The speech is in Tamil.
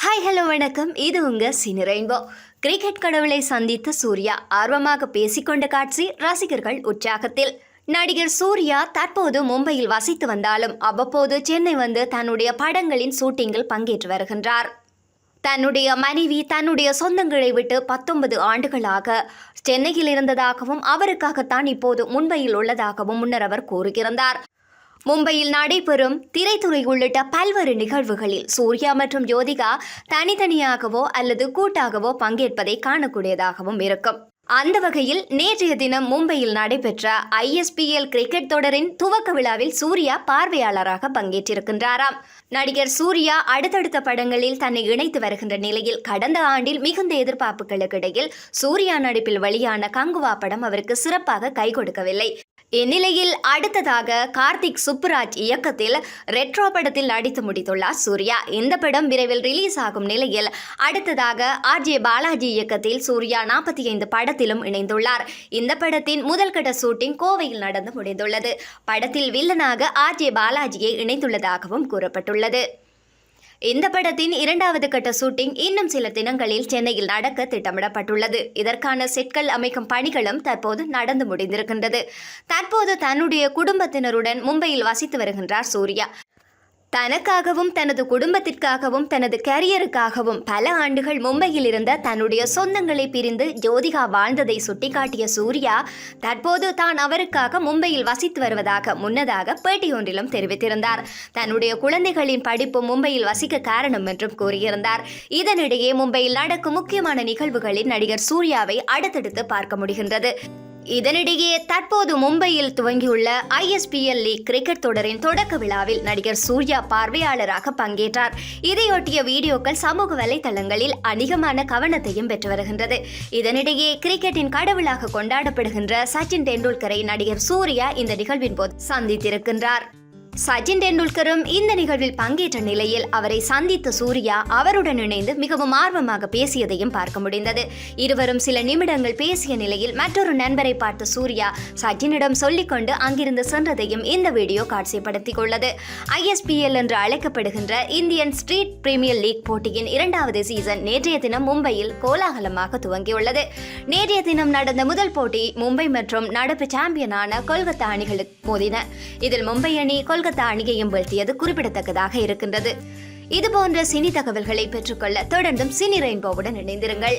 ஹாய் ஹலோ வணக்கம். இது உங்க சினி ரெயின்போ. கிரிக்கெட் கடவுளை சந்தித்த சூர்யா ஆர்வமாக பேசிக்கொண்ட காட்சி ரசிகர்கள் உற்சாகத்தில். நடிகர் சூர்யா தற்போது மும்பையில் வசித்து வந்தாலும் அவ்வப்போது சென்னை வந்து தன்னுடைய படங்களின் ஷூட்டிங்கில் பங்கேற்று வருகின்றார். தன்னுடைய மனைவி தன்னுடைய சொந்தங்களை விட்டு 19 ஆண்டுகளாக சென்னையில் இருந்ததாகவும் அவருக்காகத்தான் இப்போது மும்பையில் உள்ளதாகவும் முன்னர் அவர் கூறியிருந்தார். மும்பையில் நடைபெறும் திரைத்துறை உள்ளிட்ட பல்வேறு நிகழ்வுகளில் சூர்யா மற்றும் ஜோதிகா தனித்தனியாகவோ அல்லது கூட்டாகவோ பங்கேற்பதை காணக்கூடியதாகவும் இருக்கும். அந்த வகையில் நேற்றைய தினம் மும்பையில் நடைபெற்ற ISPL கிரிக்கெட் தொடரின் துவக்க விழாவில் சூர்யா பார்வையாளராக பங்கேற்றிருக்கின்றாராம். நடிகர் சூர்யா அடுத்தடுத்த படங்களில் தன்னை இணைத்து வருகின்ற நிலையில் கடந்த ஆண்டில் மிகுந்த எதிர்பார்ப்புகளுக்கு இடையில் சூர்யா நடிப்பில் வெளியான கங்குவா படம் அவருக்கு சிறப்பாக கை கொடுக்கவில்லை. இந்நிலையில் அடுத்ததாக கார்த்திக் சுப்புராஜ் இயக்கத்தில் ரெட்ரோ படத்தில் நடித்து முடித்துள்ளார் சூர்யா. இந்த படம் விரைவில் ரிலீஸ் ஆகும் நிலையில் அடுத்ததாக RJ பாலாஜி இயக்கத்தில் சூர்யா 45 படத்திலும் இணைந்துள்ளார். இந்த படத்தின் முதல் கட்ட ஷூட்டிங் கோவையில் நடந்து முடிந்துள்ளது. படத்தில் வில்லனாக RJ பாலாஜியை இணைந்துள்ளதாகவும் கூறப்பட்டுள்ளது. இந்த படத்தின் 2வது கட்ட ஷூட்டிங் இன்னும் சில தினங்களில் சென்னையில் நடக்க திட்டமிடப்பட்டுள்ளது. இதற்கான செட்கள் அமைக்கும் பணிகளும் தற்போது நடந்து முடிந்திருக்கின்றது. தற்போது தன்னுடைய குடும்பத்தினருடன் மும்பையில் வசித்து வருகின்றார் சூர்யா. தனக்காகவும் தனது குடும்பத்திற்காகவும் தனது கரியருக்காகவும் பல ஆண்டுகள் மும்பையில் இருந்த தன்னுடைய சொந்தங்களை பிரிந்து ஜோதிகா வாழ்ந்ததை சுட்டிக்காட்டிய சூர்யா தற்போது தான் அவருக்காக மும்பையில் வசித்து வருவதாக முன்னதாக பேட்டியொன்றிலும் தெரிவித்திருந்தார். தன்னுடைய குழந்தைகளின் படிப்பு மும்பையில் வசிக்க காரணம் என்றும் கூறியிருந்தார். இதனிடையே மும்பையில் நடக்கும் முக்கியமான நிகழ்வுகளில் நடிகர் சூர்யாவை அடுத்தடுத்து பார்க்க முடிகின்றது. இதனிடையே தற்போது மும்பையில் துவங்கியுள்ள ISPL லீக் கிரிக்கெட் தொடரின் தொடக்க விழாவில் நடிகர் சூர்யா பார்வையாளராக பங்கேற்றார். இதையொட்டிய வீடியோக்கள் சமூக வலைதளங்களில் அதிகமான கவனத்தையும் பெற்று வருகின்றது. இதனிடையே கிரிக்கெட்டின் கடவுளாக கொண்டாடப்படுகின்ற சச்சின் டெண்டுல்கரை நடிகர் சூர்யா இந்த நிகழ்வின் போது சந்தித்திருக்கின்றார். சச்சின் டெண்டுல்கரும் இந்த நிகழ்வில் பங்கேற்ற நிலையில் அவரை சந்தித்த சூர்யா அவருடன் இணைந்து மிகவும் ஆர்வமாக பேசியதையும் பார்க்க முடிந்தது. இருவரும் சில நிமிடங்கள் பேசிய நிலையில் மற்றொரு நண்பரை பார்த்த சூர்யா சச்சினிடம் சொல்லிக்கொண்டு அங்கிருந்து சென்றதையும் இந்த வீடியோ காட்சிப்படுத்திக் கொண்டது. ISPL என்று அழைக்கப்படுகின்ற இந்தியன் ஸ்ட்ரீட் பிரீமியர் லீக் போட்டியின் 2வது சீசன் நேற்றைய தினம் மும்பையில் கோலாகலமாக துவங்கியுள்ளது. நேற்றைய தினம் நடந்த முதல் போட்டி மும்பை மற்றும் நடப்பு சாம்பியனான கொல்கத்தா அணிகளுக்கு மோதின. இதில் மும்பை அணி கொல்கத்தா அணியையும் வீழ்த்தியது குறிப்பிடத்தக்கதாக இருக்கின்றது. இதுபோன்ற சினி தகவல்களை பெற்றுக்கொள்ள தொடர்ந்தும் சினி ரெயின்போவுடன் இணைந்திருங்கள்.